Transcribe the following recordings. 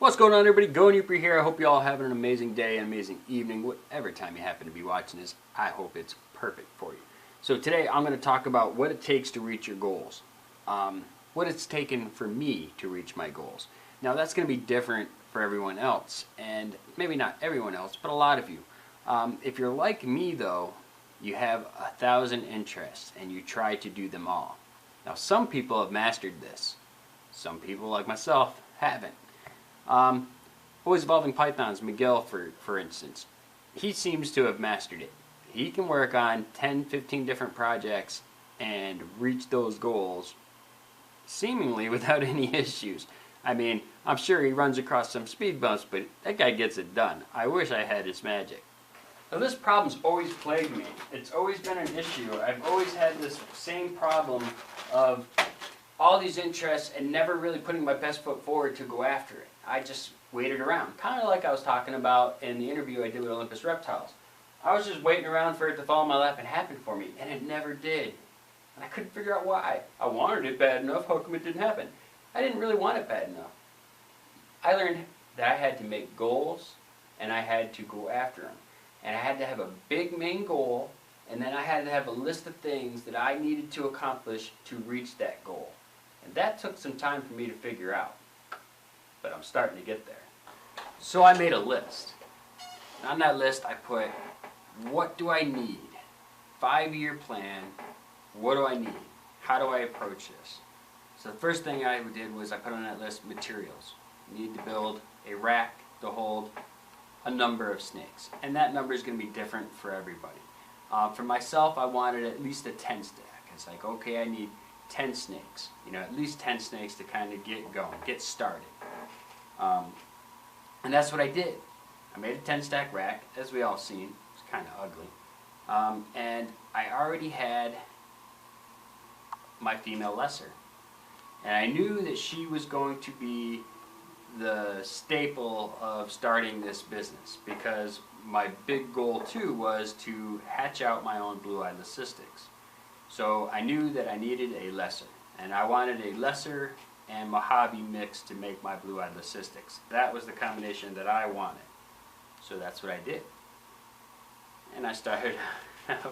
What's going on, everybody? Yooper here. I hope you all having an amazing day, an amazing evening, whatever time you happen to be watching this. I hope it's perfect for you. So today I'm going to talk about what it takes to reach your goals. What it's taken for me to reach my goals. Now that's going to be different for everyone else, and maybe not everyone else, but a lot of you. If you're like me though, you have 1,000 interests and you try to do them all. Now some people have mastered this. Some people like myself haven't. Always Evolving Pythons, Miguel for instance, he seems to have mastered it. He can work on 10, 15 different projects and reach those goals seemingly without any issues. I mean, I'm sure he runs across some speed bumps, but that guy gets it done. I wish I had his magic. Now this problem's always plagued me. It's always been an issue. I've always had this same problem of all these interests and never really putting my best foot forward to go after it. I just waited around, kind of like I was talking about in the interview I did with Olympus Reptiles. I was just waiting around for it to fall in my lap and happen for me, and it never did. And I couldn't figure out why. I wanted it bad enough, how come it didn't happen? I didn't really want it bad enough. I learned that I had to make goals, and I had to go after them. And I had to have a big main goal, and then I had to have a list of things that I needed to accomplish to reach that goal. And that took some time for me to figure out. But I'm starting to get there. So I made a list. And on that list I put, what do I need? 5-year plan. What do I need? How do I approach this? So the first thing I did was I put on that list materials. You need to build a rack to hold a number of snakes. And that number is going to be different for everybody. For myself, I wanted at least a 10 stack. It's like, okay, I need 10 snakes. You know, at least 10 snakes to kind of get going, get started. And that's what I did. I made a 10 stack rack, as we all seen. It's kind of ugly. And I already had my female lesser. And I knew that she was going to be the staple of starting this business, because my big goal too was to hatch out my own blue-eyed leucistics. So I knew that I needed a lesser, and I wanted a lesser and Mojave mix to make my blue-eyed leucistics. That was the combination that I wanted. So that's what I did. And I started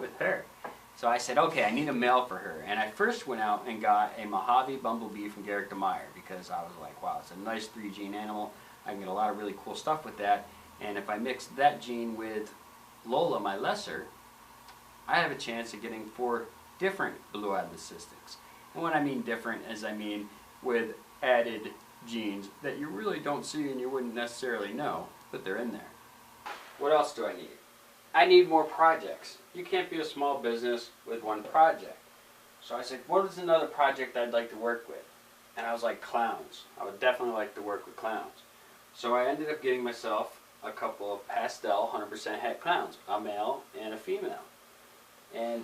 with her. So I said, okay, I need a male for her. And I first went out and got a Mojave Bumblebee from Garrick de Meyer, because I was like, wow, it's a nice 3-gene animal. I can get a lot of really cool stuff with that. And if I mix that gene with Lola, my lesser, I have a chance of getting 4 different blue-eyed leucistics. And when I mean different, as I mean with added genes that you really don't see and you wouldn't necessarily know, but they're in there. What else do I need? I need more projects. You can't be a small business with one project. So I said, what is another project I'd like to work with? And I was like, clowns. I would definitely like to work with clowns. So I ended up getting myself a couple of pastel 100% het clowns, a male and a female. And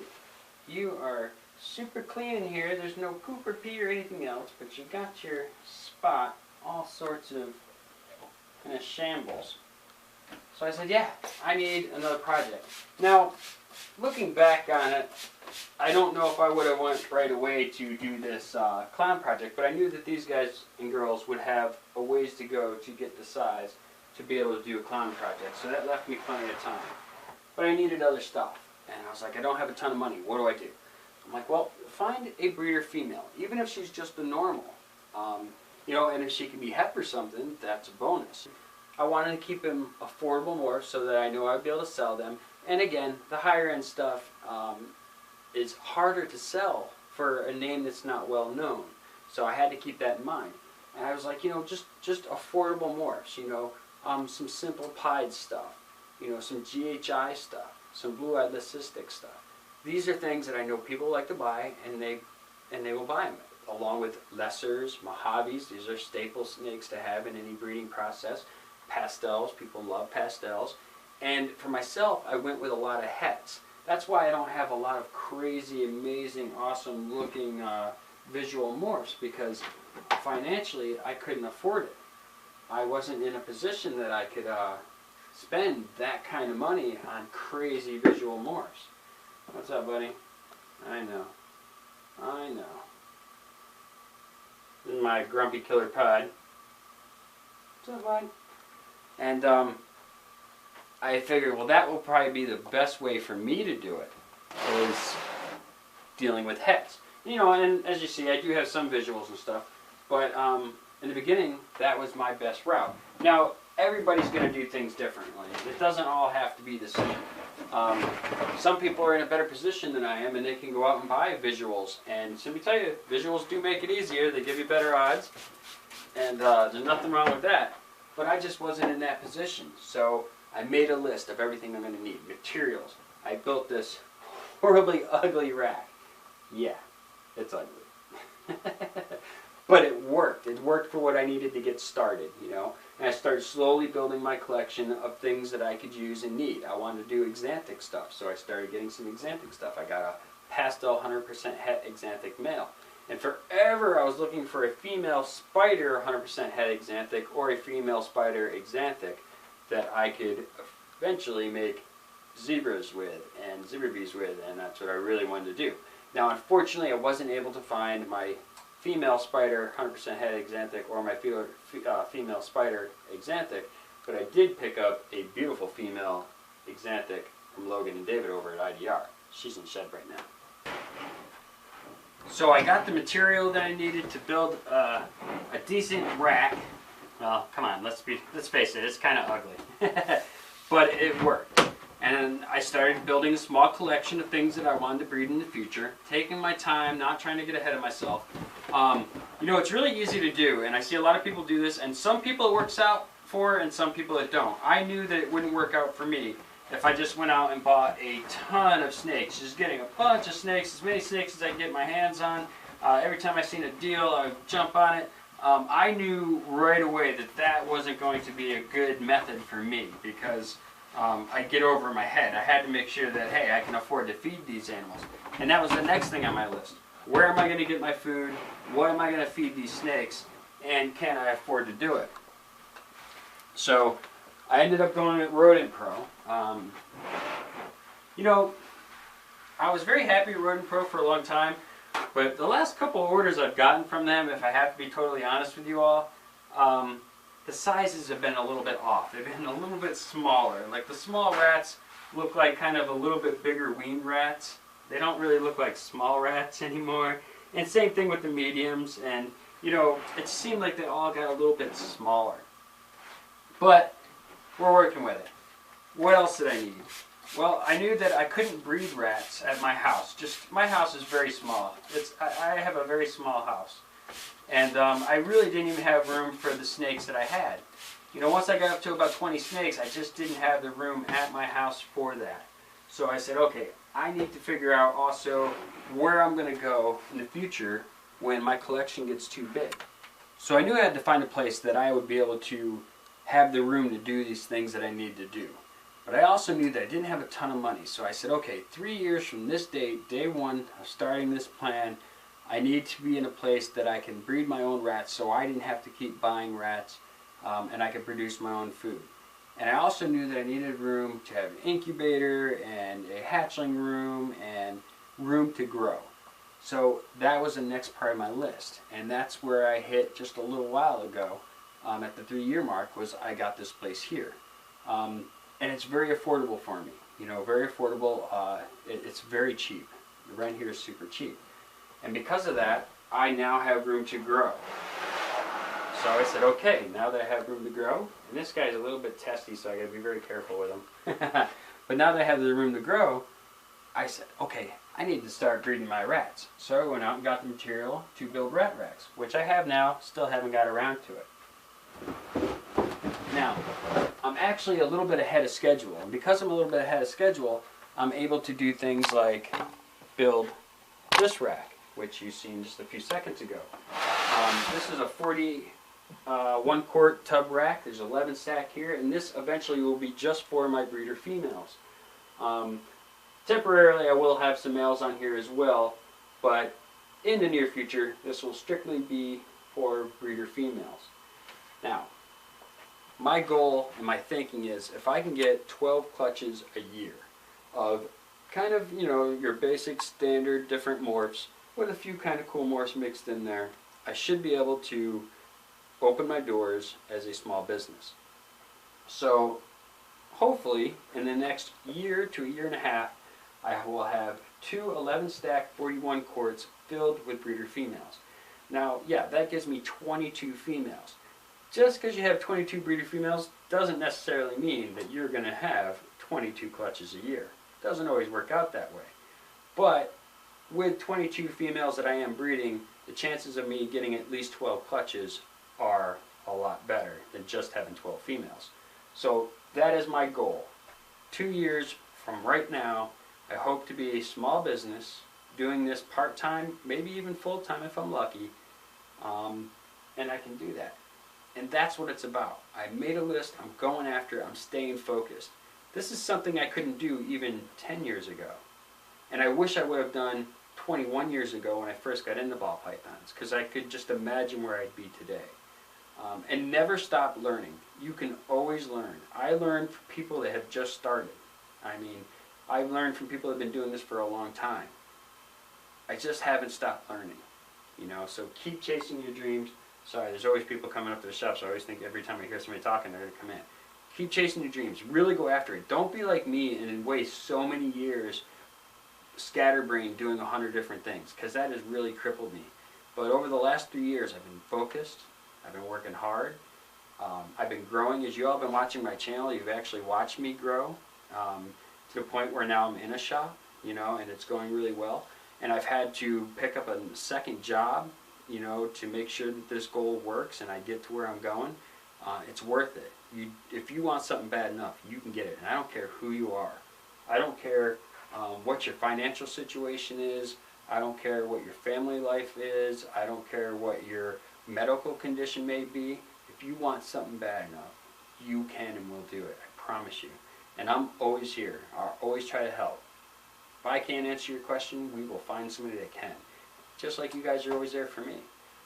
you are super clean in here. There's no poop or pee or anything else, but you got your spot all sorts of kind of shambles. So I said, yeah, I need another project. Now, looking back on it, I don't know if I would have went right away to do this clown project, but I knew that these guys and girls would have a ways to go to get the size to be able to do a clown project. So that left me plenty of time. But I needed other stuff. And I was like, I don't have a ton of money. What do I do? I'm like, well, find a breeder female, even if she's just a normal. You know, and if she can be het or something, that's a bonus. I wanted to keep them affordable more so that I knew I'd be able to sell them. And again, the higher end stuff is harder to sell for a name that's not well known. So I had to keep that in mind. And I was like, you know, just affordable morphs, you know, some simple pied stuff, you know, some GHI stuff, some blue-eyed leucistic stuff. These are things that I know people like to buy, and they will buy them, along with lessers, Mojaves. These are staple snakes to have in any breeding process. Pastels, people love pastels. And for myself, I went with a lot of hets. That's why I don't have a lot of crazy, amazing, awesome looking visual morphs, because financially I couldn't afford it. I wasn't in a position that I could spend that kind of money on crazy visual morphs. What's up, buddy? I know. I know. This is my grumpy killer pod. What's up, bud? And I figured, well, that will probably be the best way for me to do it, is dealing with heads. You know, and as you see, I do have some visuals and stuff, but in the beginning, that was my best route. Now, everybody's going to do things differently. It doesn't all have to be the same. Some people are in a better position than I am, and they can go out and buy visuals. And let me tell you, visuals do make it easier. They give you better odds, and there's nothing wrong with that. But I just wasn't in that position, so I made a list of everything I'm going to need. Materials. I built this horribly ugly rack. Yeah, it's ugly. But it worked. It worked for what I needed to get started, you know. And I started slowly building my collection of things that I could use and need. I wanted to do Xanthic stuff, so I started getting some Xanthic stuff. I got a pastel 100% het Xanthic male. And forever I was looking for a female spider 100% het Xanthic or a female spider Xanthic that I could eventually make zebras with and zebra bees with, and that's what I really wanted to do. Now, unfortunately, I wasn't able to find my female spider 100% het Xanthic or my female spider Xanthic, but I did pick up a beautiful female Xanthic from Logan and David over at IDR. She's in the shed right now. So I got the material that I needed to build a decent rack. Well, come on, let's face it, it's kind of ugly. But it worked. And I started building a small collection of things that I wanted to breed in the future, taking my time, not trying to get ahead of myself. You know, it's really easy to do, and I see a lot of people do this, and some people it works out for, and some people it don't. I knew that it wouldn't work out for me if I just went out and bought a ton of snakes, just getting a bunch of snakes, as many snakes as I can get my hands on. Every time I seen a deal, I would jump on it. I knew right away that that wasn't going to be a good method for me, because I'd get over my head. I had to make sure that, hey, I can afford to feed these animals. And that was the next thing on my list. Where am I going to get my food? What am I going to feed these snakes? And can I afford to do it? So I ended up going with Rodent Pro. You know, I was very happy with Rodent Pro for a long time, but the last couple of orders I've gotten from them, if I have to be totally honest with you all, the sizes have been a little bit off. They've been a little bit smaller. Like the small rats look like kind of a little bit bigger weaned rats. They don't really look like small rats anymore. And same thing with the mediums. And, you know, it seemed like they all got a little bit smaller. But we're working with it. What else did I need? Well, I knew that I couldn't breed rats at my house. Just, my house is very small. I have a very small house. And I really didn't even have room for the snakes that I had. You know, once I got up to about 20 snakes, I just didn't have the room at my house for that. So I said, okay, I need to figure out also where I'm going to go in the future when my collection gets too big. So I knew I had to find a place that I would be able to have the room to do these things that I need to do. But I also knew that I didn't have a ton of money. So I said, okay, 3 years from this date, day one of starting this plan, I need to be in a place that I can breed my own rats so I didn't have to keep buying rats, and I could produce my own food. And I also knew that I needed room to have an incubator and a hatchling room and room to grow. So that was the next part of my list. And that's where I hit just a little while ago at the 3-year mark, was I got this place here. And it's very affordable for me. You know, very affordable. It's very cheap. The rent here is super cheap. And because of that, I now have room to grow. So I said, okay, now that I have room to grow, and this guy's a little bit testy, so I got to be very careful with him. But now that I have the room to grow, I said, okay, I need to start breeding my rats. So I went out and got the material to build rat racks, which I have now, still haven't got around to it. Now, I'm actually a little bit ahead of schedule, and because I'm a little bit ahead of schedule, I'm able to do things like build this rack, which you've seen just a few seconds ago. This is a 41 quart tub rack. There's 11 stack here, and this eventually will be just for my breeder females. Temporarily I will have some males on here as well, but in the near future this will strictly be for breeder females. Now, my goal and my thinking is if I can get 12 clutches a year of kind of, you know, your basic standard different morphs with a few kind of cool morphs mixed in there, I should be able to open my doors as a small business. So hopefully in the next year to a year and a half, I will have two 11-stack 41 quarts filled with breeder females. Now, yeah, that gives me 22 females. Just because you have 22 breeder females doesn't necessarily mean that you're going to have 22 clutches a year. It doesn't always work out that way. But with 22 females that I am breeding, the chances of me getting at least 12 clutches are a lot better than just having 12 females. So that is my goal. 2 years from right now, I hope to be a small business, doing this part-time, maybe even full-time if I'm lucky, and I can do that. And that's what it's about. I made a list, I'm going after it, I'm staying focused. This is something I couldn't do even 10 years ago. And I wish I would have done 21 years ago when I first got into ball pythons, because I could just imagine where I'd be today. And never stop learning. You can always learn. I learn from people that have just started. I mean, I've learned from people that have been doing this for a long time. I just haven't stopped learning. You know, so keep chasing your dreams. Sorry, there's always people coming up to the shop, so I always think every time I hear somebody talking, they're going to come in. Keep chasing your dreams. Really go after it. Don't be like me and waste so many years scatterbrained doing 100 different things, because that has really crippled me. But over the last 3 years, I've been focused. I've been working hard. I've been growing. As you all have been watching my channel, you've actually watched me grow to the point where now I'm in a shop, you know, and it's going really well. And I've had to pick up a second job, you know, to make sure that this goal works and I get to where I'm going. It's worth it. If you want something bad enough, you can get it. And I don't care who you are. I don't care what your financial situation is. I don't care what your family life is. I don't care what your medical condition may be. If you want something bad enough, you can and will do it. I promise you. And I'm always here. I'll always try to help. If I can't answer your question, we will find somebody that can. Just like you guys are always there for me.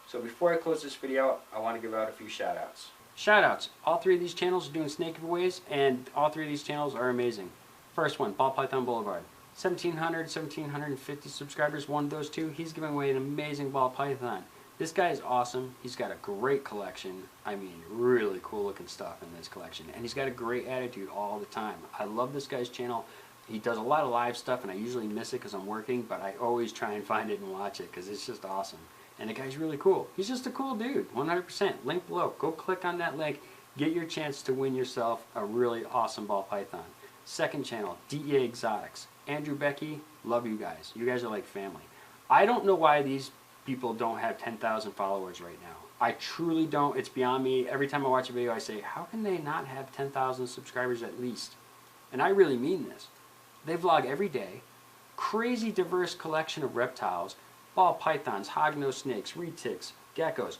So before I close this video, I want to give out a few shout outs. Shout outs. All three of these channels are doing snake giveaways, and all three of these channels are amazing. First one, Ball Python Boulevard. 1,750 subscribers, one of those two. He's giving away an amazing ball python. This guy is awesome. He's got a great collection. I mean, really cool looking stuff in this collection. And he's got a great attitude all the time. I love this guy's channel. He does a lot of live stuff, and I usually miss it because I'm working, but I always try and find it and watch it because it's just awesome. And the guy's really cool. He's just a cool dude, 100%. Link below. Go click on that link. Get your chance to win yourself a really awesome ball python. Second channel, DEA Exotics. Andrew, Becky, love you guys. You guys are like family. I don't know why these people don't have 10,000 followers right now. I truly don't. It's beyond me. Every time I watch a video, I say, how can they not have 10,000 subscribers at least? And I really mean this. They vlog every day. Crazy diverse collection of reptiles. Ball pythons, hognose snakes, retics, geckos.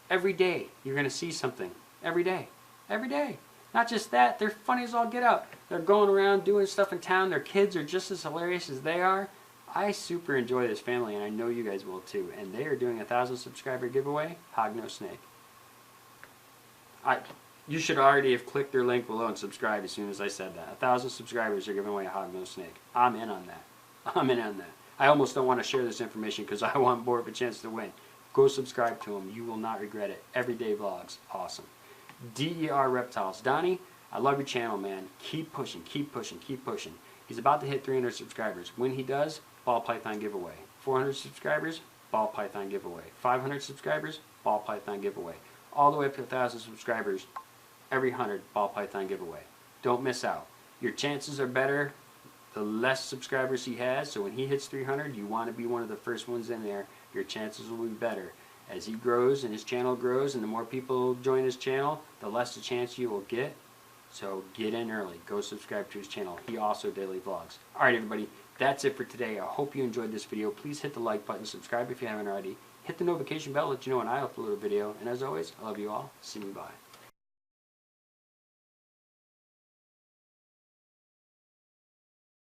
Every day you're going to see something. Every day. Every day. Not just that, they're funny as all get out. They're going around doing stuff in town. Their kids are just as hilarious as they are. I super enjoy this family, and I know you guys will too. And they are doing a 1,000 subscriber giveaway, hognose snake. You should already have clicked their link below and subscribed as soon as I said that. 1,000 subscribers are giving away a hognose snake. I'm in on that. I'm in on that. I almost don't want to share this information because I want more of a chance to win. Go subscribe to them. You will not regret it. Everyday vlogs. Awesome. DER Reptiles. Donnie, I love your channel, man. Keep pushing, keep pushing, keep pushing. He's about to hit 300 subscribers. When he does, ball python giveaway. 400 subscribers, ball python giveaway. 500 subscribers, ball python giveaway. All the way up to 1,000 subscribers, every 100 ball python giveaway. Don't miss out. Your chances are better the less subscribers he has, so when he hits 300, you want to be one of the first ones in there. Your chances will be better. As he grows and his channel grows and the more people join his channel, the less the chance you will get. So get in early. Go subscribe to his channel. He also daily vlogs. Alright everybody, that's it for today. I hope you enjoyed this video. Please hit the like button, subscribe if you haven't already. Hit the notification bell, let you know when I upload a video. And as always, I love you all. See me bye.